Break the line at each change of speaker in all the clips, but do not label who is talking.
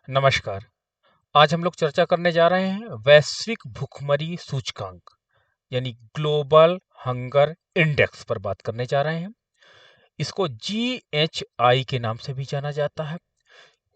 नमस्कार। आज हम लोग चर्चा करने जा रहे हैं वैश्विक भुखमरी सूचकांक यानी ग्लोबल हंगर इंडेक्स पर बात करने जा रहे हैं। इसको GHI के नाम से भी जाना जाता है।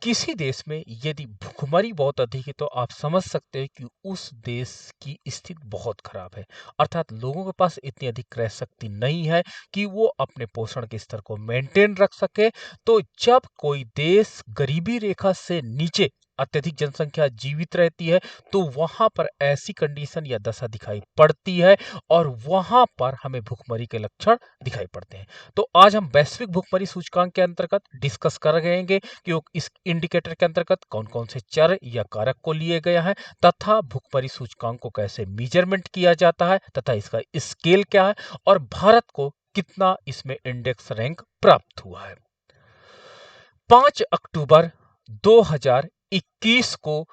किसी देश में यदि भुखमरी बहुत अधिक है तो आप समझ सकते हैं कि उस देश की स्थिति बहुत खराब है। अर्थात लोगों के पास इतनी अधिक क्रय शक्ति नहीं है कि वो अपने पोषण के स्तर को मेंटेन रख सके। तो जब कोई देश गरीबी रेखा से नीचे अत्यधिक जनसंख्या जीवित रहती है तो वहां पर ऐसी कंडीशन या दशा दिखाई पड़ती है और वहां पर हमें भुखमरी के लक्षण दिखाई पड़ते हैं। तो आज हम वैश्विक भुखमरी सूचकांक के अंतर्गत डिस्कस करेंगे कि इस इंडिकेटर के अंतर्गत कौन-कौन से चर या कारक को लिए गया है तथा भुखमरी सूचकांक को कैसे मेजरमेंट किया जाता है तथा इसका स्केल क्या है और भारत को कितना इसमें इंडेक्स रैंक प्राप्त हुआ है। 5 अक्टूबर 2021 को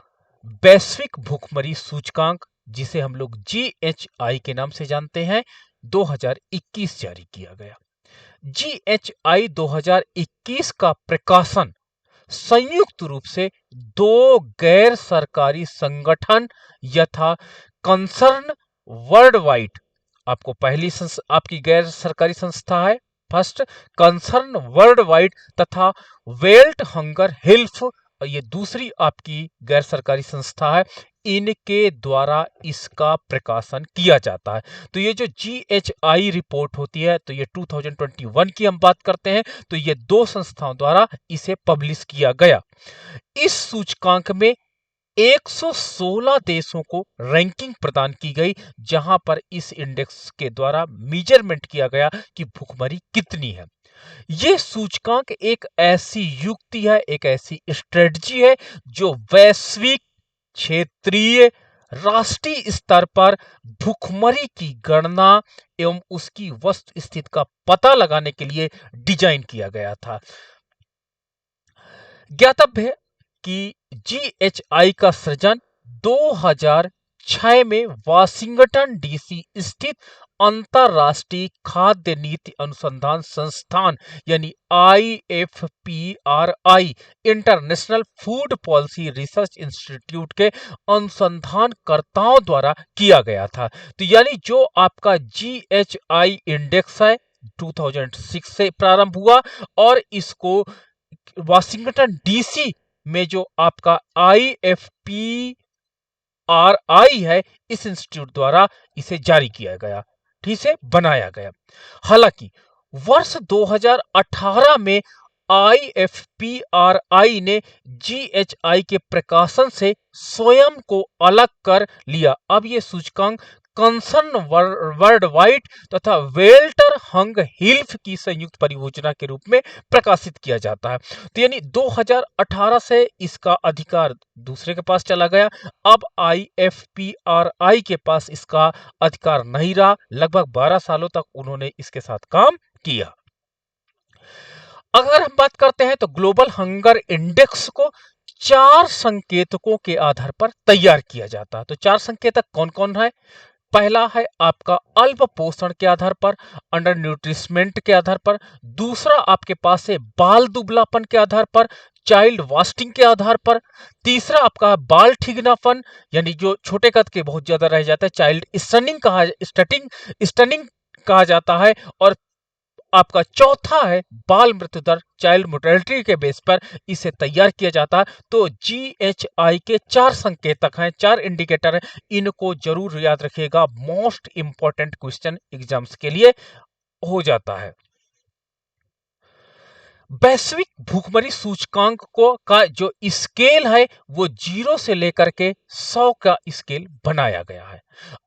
वैश्विक भुखमरी सूचकांक, जिसे हम लोग GHI के नाम से जानते हैं, 2021 जारी किया गया। GHI 2021 का प्रकाशन संयुक्त रूप से दो गैर सरकारी संगठन यथा कंसर्न वर्ल्ड वाइड, आपको पहली आपकी गैर सरकारी संस्था है फर्स्ट कंसर्न वर्ल्ड वाइड तथा वेल्ट हंगर हेल्थ, ये दूसरी आपकी गैर सरकारी संस्था है, इनके द्वारा इसका प्रकाशन किया जाता है। तो ये जो GHI रिपोर्ट होती है तो ये 2021 की हम बात करते हैं, तो ये दो संस्थाओं द्वारा इसे पब्लिश किया गया। इस सूचकांक में 116 देशों को रैंकिंग प्रदान की गई, जहां पर इस इंडेक्स के द्वारा मेजरमेंट किया गया कि भुखमरी कितनी है। यह सूचकांक एक ऐसी युक्ति है, एक ऐसी स्ट्रेटजी है जो वैश्विक, क्षेत्रीय, राष्ट्रीय स्तर पर भुखमरी की गणना एवं उसकी वस्तु स्थिति का पता लगाने के लिए डिजाइन किया गया था। ज्ञातव्य है कि GHI का सृजन 2006 में वाशिंगटन डीसी स्थित अंतरराष्ट्रीय खाद्य नीति अनुसंधान संस्थान यानी IFPRI international food policy research institute के अनुसंधानकर्ताओं द्वारा किया गया था। तो यानी जो आपका GHI इंडेक्स है 2006 से प्रारंभ हुआ और इसको वाशिंगटन डीसी में जो आपका IFPRI है, इस इंस्टीट्यूट द्वारा इसे जारी किया गया, ठीक है, बनाया गया। हालांकि वर्ष 2018 में IFPRI ने GHI के प्रकाशन से स्वयं को अलग कर लिया। अब ये सूचकांक कंसर्न वर्ल्ड वाइड तथा वेल्टर हंग हिल्फ की संयुक्त परियोजना के रूप में प्रकाशित किया जाता है। तो यानी 2018 से इसका अधिकार दूसरे के पास चला गया। अब IFPRI के पास इसका अधिकार नहीं रहा। लगभग 12 सालों तक उन्होंने इसके साथ काम किया। अगर हम बात करते हैं तो ग्लोबल हंगर इंडेक्स को 4 संकेतकों के आधार पर तैयार किया जाता है। तो 4 संकेतक कौन कौन है? पहला है आपका अल्प पोषण के आधार पर, अंडर न्यूट्रिशमेंट के आधार पर। दूसरा आपके पास है बाल दुबलापन के आधार पर, चाइल्ड वास्टिंग के आधार पर। तीसरा आपका बाल ठिगनापन यानी जो छोटे कद के बहुत ज्यादा रह जाता है, चाइल्ड स्टनिंग कहा जाता है। और आपका चौथा है बाल मृत्यु दर, चाइल्ड मोर्टेलिटी के बेस पर इसे तैयार किया जाता है। तो GHI के 4 संकेतक हैं, 4 इंडिकेटर हैं, इनको जरूर याद रखिएगा। मोस्ट इंपॉर्टेंट क्वेश्चन एग्जाम्स के लिए हो जाता है। वैश्विक भुखमरी सूचकांक को का जो स्केल है वो 0 से लेकर के 100 का स्केल बनाया गया है।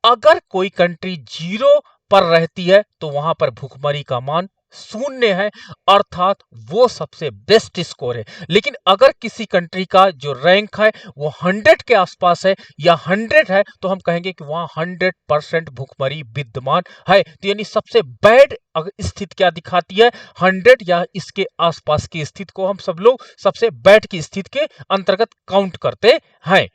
अगर कोई कंट्री 0 पर रहती है तो वहां पर भुखमरी का मान 0 है, अर्थात वो सबसे बेस्ट स्कोर है। लेकिन अगर किसी कंट्री का जो रैंक है वो 100 के आसपास है या 100 है तो हम कहेंगे कि वहां 100% भुखमरी विद्यमान है। तो यानी सबसे बैड स्थिति क्या दिखाती है? 100 या इसके आसपास की स्थिति को हम सब लोग सबसे बैड की स्थिति के अंतर्गत काउंट करते हैं।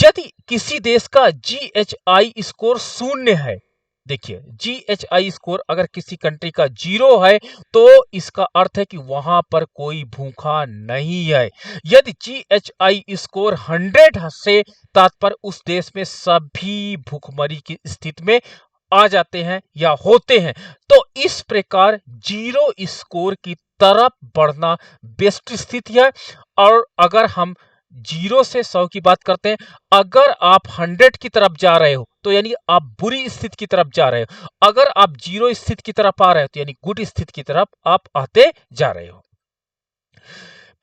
यदि किसी देश का GHI स्कोर 0 है देखिए, GHI स्कोर अगर किसी कंट्री का 0 है तो इसका अर्थ है कि वहां पर कोई भूखा नहीं है। यदि GHI स्कोर 100 से तात्पर्य उस देश में सभी भूखमरी की स्थिति में आ जाते हैं या होते हैं। तो इस प्रकार 0 स्कोर की तरफ बढ़ना बेस्ट स्थिति है। और अगर हम 0 से 100 की बात करते हैं, अगर आप 100 की तरफ जा रहे हो तो यानी आप बुरी स्थिति की तरफ जा रहे हो। अगर आप 0 स्थिति की तरफ आ रहे हो तो यानी गुड स्थिति की तरफ आप आते जा रहे हो।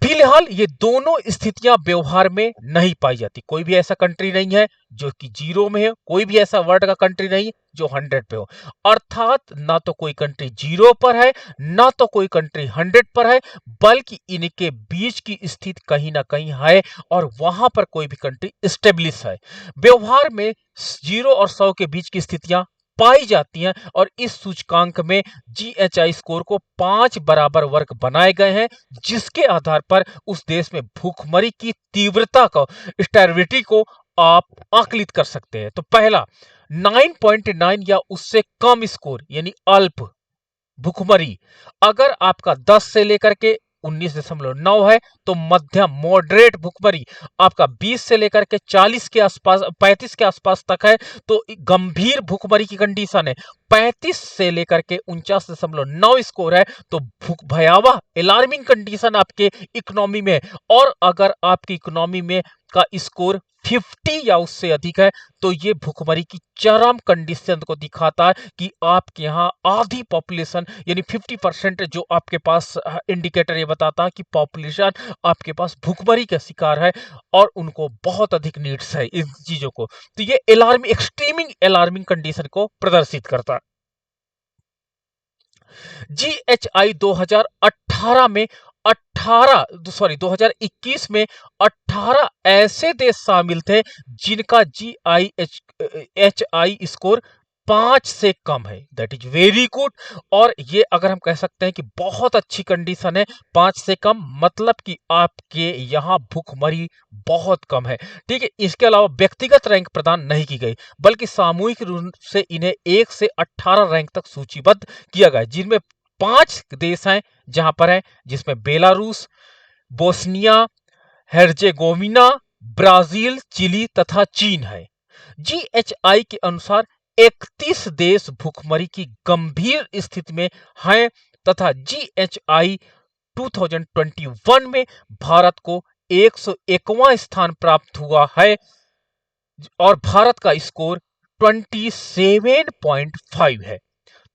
फिलहाल ये दोनों स्थितियां व्यवहार में नहीं पाई जाती। कोई भी ऐसा कंट्री नहीं है जो कि 0 में है, कोई भी ऐसा वर्ल्ड का कंट्री नहीं जो 100 पे हो। अर्थात ना तो कोई कंट्री 0 पर है, ना तो कोई कंट्री 100 पर है, बल्कि इनके बीच की स्थिति कहीं ना कहीं है और वहां पर कोई भी कंट्री स्टेब्लिश है। व्यवहार में 0 और 100 के बीच की स्थितियां पाई जाती हैं और इस सूचकांक में GHI स्कोर को 5 बराबर वर्ग बनाए गए हैं, जिसके आधार पर उस देश में भूखमरी की तीव्रता को, स्टेविलिटी को आप आकलित कर सकते हैं। तो पहला 9.9 या उससे कम स्कोर यानी अल्प भूखमरी। अगर आपका 10 से लेकर के 19.9 है तो मध्यम मॉडरेट भूखमरी। आपका 20 से लेकर के 40 के आसपास, 35 के आसपास तक है तो गंभीर भूखमरी की कंडीशन है। 35 से लेकर के 49.9 स्कोर है तो भयावह अलार्मिंग कंडीशन आपके इकोनॉमी में। और अगर आपकी इकोनॉमी में का स्कोर 50 या उससे अधिक है तो ये भूखमरी की चरम कंडीशन को दिखाता है कि आपके यहाँ आधी पॉपुलेशन यानी 50% जो आपके पास इंडिकेटर ये बताता है कि पॉपुलेशन आपके पास भूखमरी का शिकार है और उनको बहुत अधिक नीड्स है इन चीजों को। तो ये अलार्मिंग, एक्सट्रीमिंग अलार्मिंग कंडीशन को प्रदर्शित करता है। GHI 2018 में 2021 में 18 ऐसे देश शामिल थे जिनका GHI स्कोर 5 से कम है। That is very good. और ये अगर हम कह सकते हैं कि बहुत अच्छी कंडीशन है। 5 से कम मतलब कि आपके यहाँ भूखमरी बहुत कम है। ठीक है, इसके अलावा व्यक्तिगत रैंक प्रदान नहीं की गई बल्कि सामूहिक रूप से इन्हें 1 से 18 रैंक तक सूचीबद्ध किया गया, जिनमें 5 देश हैं जहां पर है, जिसमें बेलारूस, बोस्निया हेर्जेगोविना, ब्राजील, चिली तथा चीन है। GHI के अनुसार 31 देश भूखमरी की गंभीर स्थिति में हैं तथा GHI 2021 में भारत को 101वां स्थान प्राप्त हुआ है और भारत का स्कोर 27.5 है।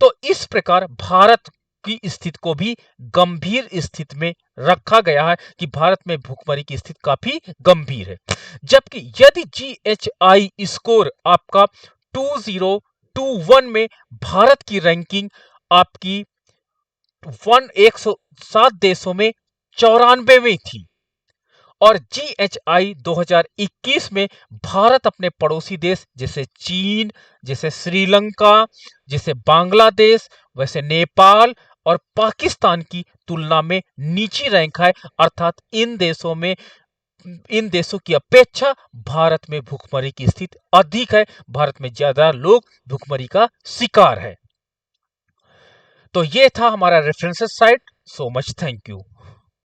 तो इस प्रकार भारत की स्थिति को भी गंभीर स्थिति में रखा गया है कि भारत में भूखमरी की स्थिति काफी गंभीर है। जबकि यदि GHI स्कोर आपका 2021 में भारत की रैंकिंग आपकी 107 देशों में 94वीं थी और GHI 2021 में भारत अपने पड़ोसी देश जैसे चीन, जैसे श्रीलंका, जैसे बांग्लादेश, वैसे नेपाल और पाकिस्तान की तुलना में नीची रैंक है। अर्थात इन देशों की अपेक्षा भारत में भूखमरी की स्थिति अधिक है, भारत में ज्यादा लोग भूखमरी का शिकार है। तो ये था हमारा references site. So much, thank you.